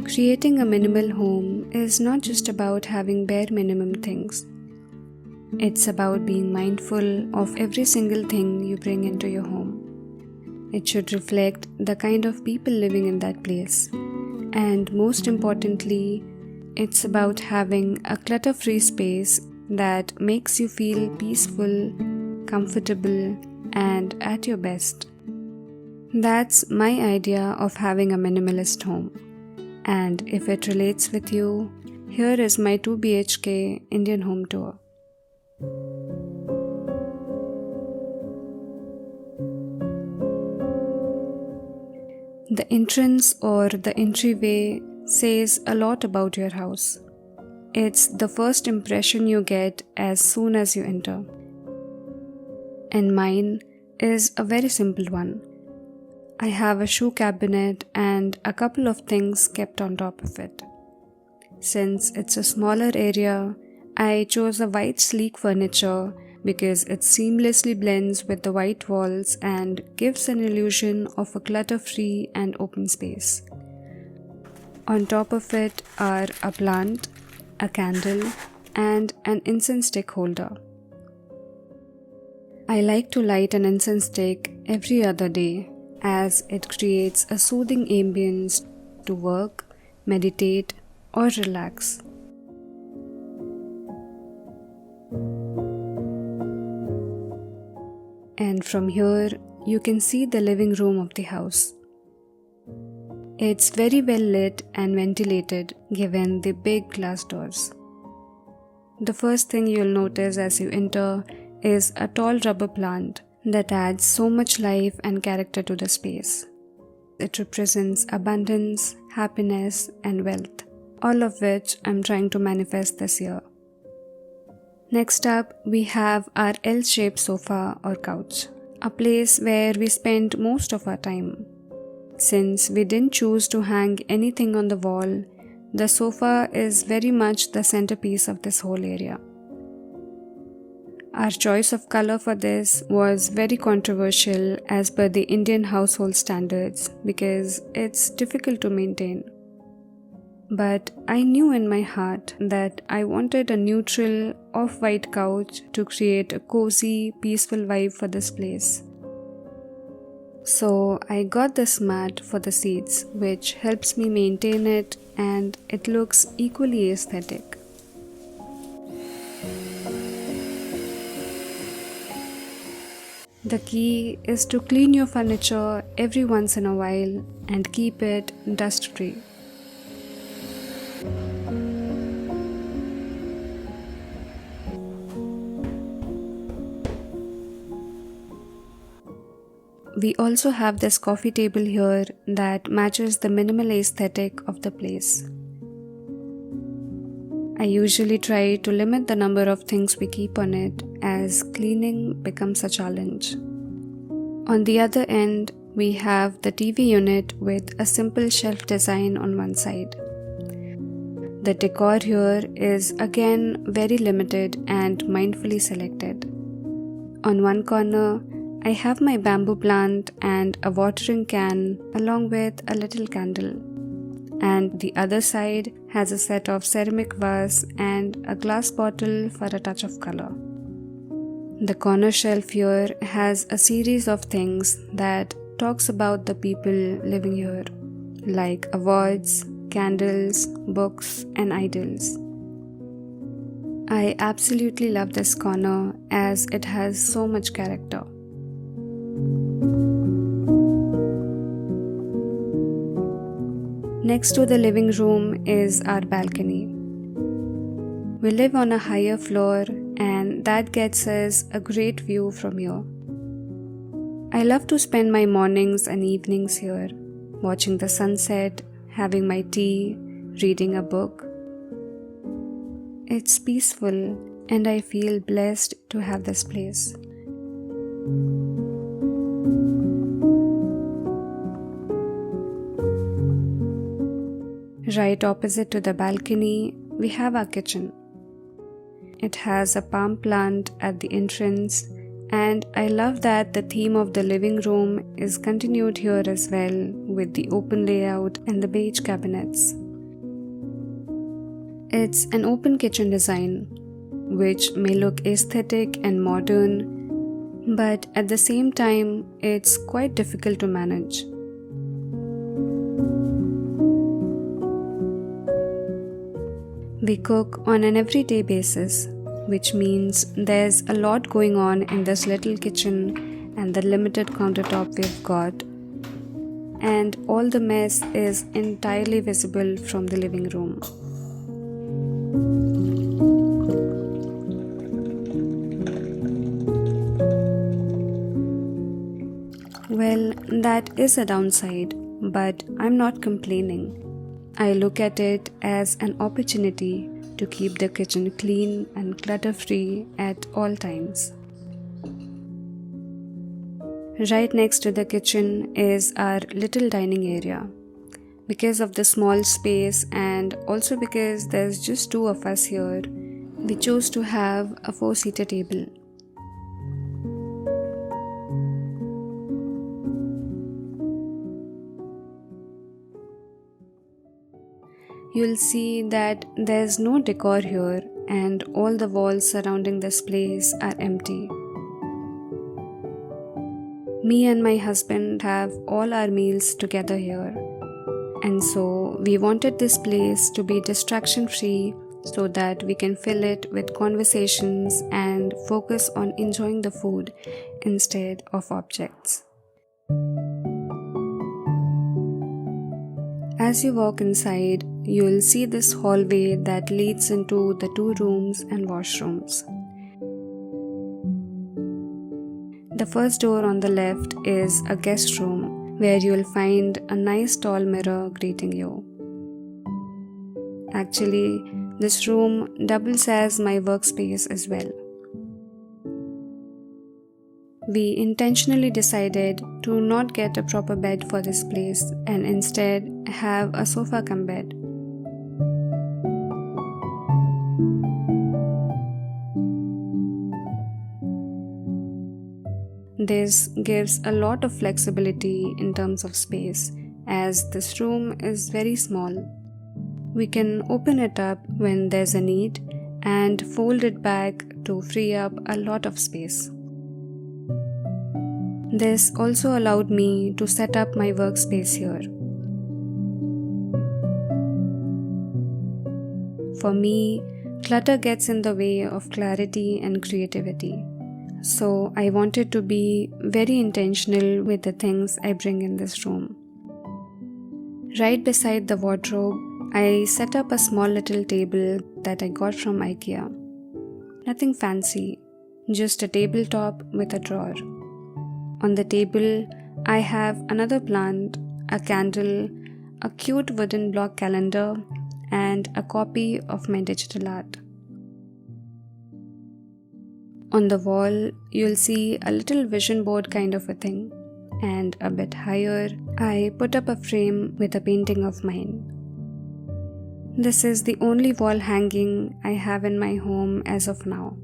Creating a minimal home is not just about having bare minimum things. It's about being mindful of every single thing you bring into your home. It should reflect the kind of people living in that place. And most importantly, it's about having a clutter-free space that makes you feel peaceful, comfortable, and at your best. That's my idea of having a minimalist home. And if it relates with you, here is my 2 BHK Indian home tour. The entrance or the entryway says a lot about your house. It's the first impression you get as soon as you enter. And mine is a very simple one. I have a shoe cabinet and a couple of things kept on top of it. Since it's a smaller area, I chose a white sleek furniture because it seamlessly blends with the white walls and gives an illusion of a clutter-free and open space. On top of it are a plant, a candle, and an incense stick holder. I like to light an incense stick every other day as it creates a soothing ambience to work, meditate, or relax. And from here, you can see the living room of the house. It's very well lit and ventilated given the big glass doors. The first thing you'll notice as you enter is a tall rubber plant that adds so much life and character to the space. It represents abundance, happiness, and wealth, all of which I'm trying to manifest this year. Next up, we have our L-shaped sofa or couch, a place where we spend most of our time. Since we didn't choose to hang anything on the wall, the sofa is very much the centerpiece of this whole area. Our choice of color for this was very controversial as per the Indian household standards because it's difficult to maintain. But I knew in my heart that I wanted a neutral, off-white couch to create a cozy, peaceful vibe for this place. So I got this mat for the seats, which helps me maintain it and it looks equally aesthetic. The key is to clean your furniture every once in a while and keep it dust-free. We also have this coffee table here that matches the minimal aesthetic of the place. I usually try to limit the number of things we keep on it as cleaning becomes a challenge. On the other end, we have the TV unit with a simple shelf design on one side. The decor here is again very limited and mindfully selected. On one corner, I have my bamboo plant and a watering can along with a little candle. And the other side has a set of ceramic vase and a glass bottle for a touch of color. The corner shelf here has a series of things that talks about the people living here, like awards, candles, books, and idols. I absolutely love this corner as it has so much character. Next to the living room is our balcony. We live on a higher floor and that gets us a great view from here. I love to spend my mornings and evenings here, watching the sunset, having my tea, reading a book. It's peaceful and I feel blessed to have this place. Right opposite to the balcony, we have our kitchen. It has a palm plant at the entrance, and I love that the theme of the living room is continued here as well with the open layout and the beige cabinets. It's an open kitchen design, which may look aesthetic and modern, but at the same time, it's quite difficult to manage. We cook on an everyday basis, which means there's a lot going on in this little kitchen and the limited countertop we've got, and all the mess is entirely visible from the living room. Well, that is a downside, but I'm not complaining. I look at it as an opportunity to keep the kitchen clean and clutter-free at all times. Right next to the kitchen is our little dining area. Because of the small space and also because there's just 2 of us here, we chose to have a 4-seater table. You'll see that there's no decor here and all the walls surrounding this place are empty. Me and my husband have all our meals together here, and so we wanted this place to be distraction free so that we can fill it with conversations and focus on enjoying the food instead of objects. As you walk inside, you'll see this hallway that leads into the 2 rooms and washrooms. The first door on the left is a guest room where you'll find a nice tall mirror greeting you. Actually, this room doubles as my workspace as well. We intentionally decided to not get a proper bed for this place and instead have a sofa cum bed. This gives a lot of flexibility in terms of space, as this room is very small. We can open it up when there's a need and fold it back to free up a lot of space. This also allowed me to set up my workspace here. For me, clutter gets in the way of clarity and creativity. So I wanted to be very intentional with the things I bring in this room. Right beside the wardrobe, I set up a small little table that I got from IKEA. Nothing fancy, just a tabletop with a drawer. On the table, I have another plant, a candle, a cute wooden block calendar, and a copy of my digital art. On the wall, you'll see a little vision board kind of a thing, and a bit higher, I put up a frame with a painting of mine. This is the only wall hanging I have in my home as of now,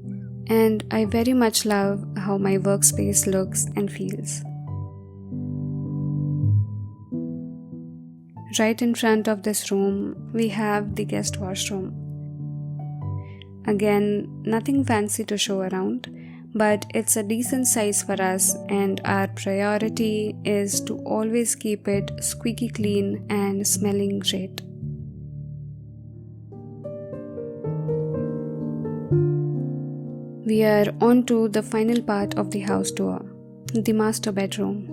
and I very much love how my workspace looks and feels. Right in front of this room, we have the guest washroom. Again, nothing fancy to show around, but it's a decent size for us, and our priority is to always keep it squeaky clean and smelling great. We are on to the final part of the house tour, the master bedroom.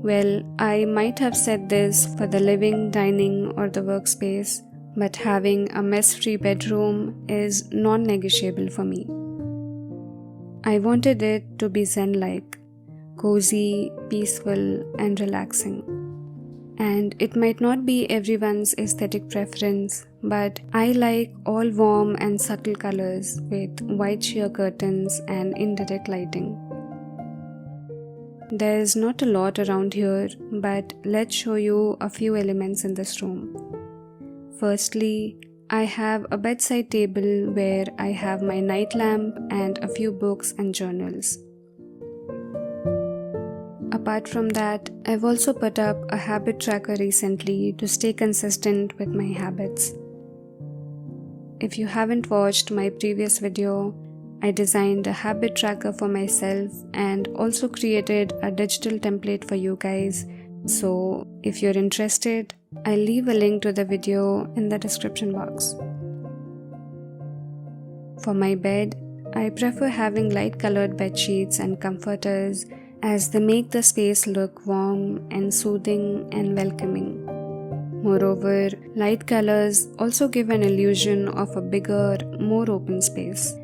Well, I might have said this for the living, dining, or the workspace, but having a mess-free bedroom is non-negotiable for me. I wanted it to be zen-like, cozy, peaceful, and relaxing. And it might not be everyone's aesthetic preference, but I like all warm and subtle colors with white sheer curtains and indirect lighting. There's not a lot around here, but let's show you a few elements in this room. Firstly, I have a bedside table where I have my night lamp and a few books and journals. Apart from that, I've also put up a habit tracker recently to stay consistent with my habits. If you haven't watched my previous video, I designed a habit tracker for myself and also created a digital template for you guys. So if you're interested, I'll leave a link to the video in the description box. For my bed, I prefer having light colored bed sheets and comforters as they make the space look warm and soothing and welcoming. Moreover, light colors also give an illusion of a bigger, more open space.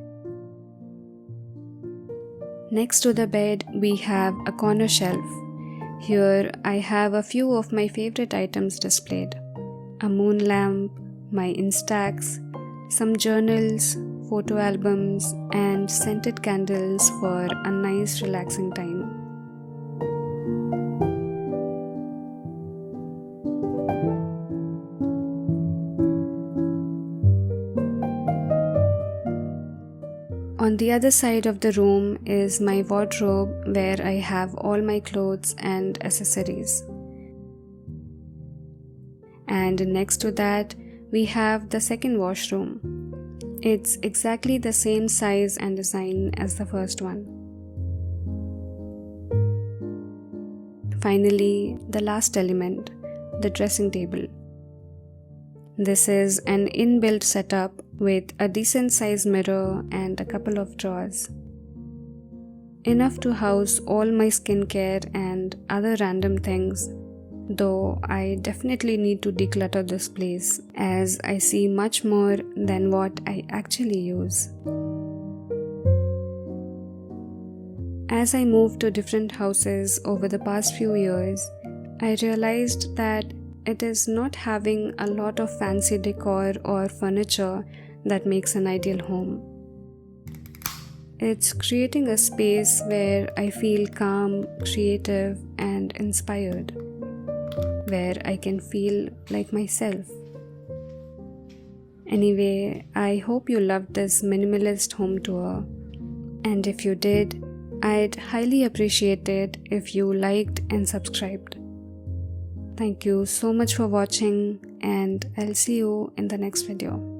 Next to the bed, we have a corner shelf. Here, I have a few of my favorite items displayed. A moon lamp, my Instax, some journals, photo albums, and scented candles for a nice relaxing time. On the other side of the room is my wardrobe where I have all my clothes and accessories. And next to that, we have the second washroom. It's exactly the same size and design as the first one. Finally, the last element, the dressing table. This is an inbuilt setup with a decent sized mirror and a couple of drawers. Enough to house all my skincare and other random things, though I definitely need to declutter this place as I see much more than what I actually use. As I moved to different houses over the past few years, I realized that it is not having a lot of fancy decor or furniture that makes an ideal home. It's creating a space where I feel calm, creative, and inspired, where I can feel like myself. Anyway, I hope you loved this minimalist home tour, and if you did, I'd highly appreciate it if you liked and subscribed. Thank you so much for watching, and I'll see you in the next video.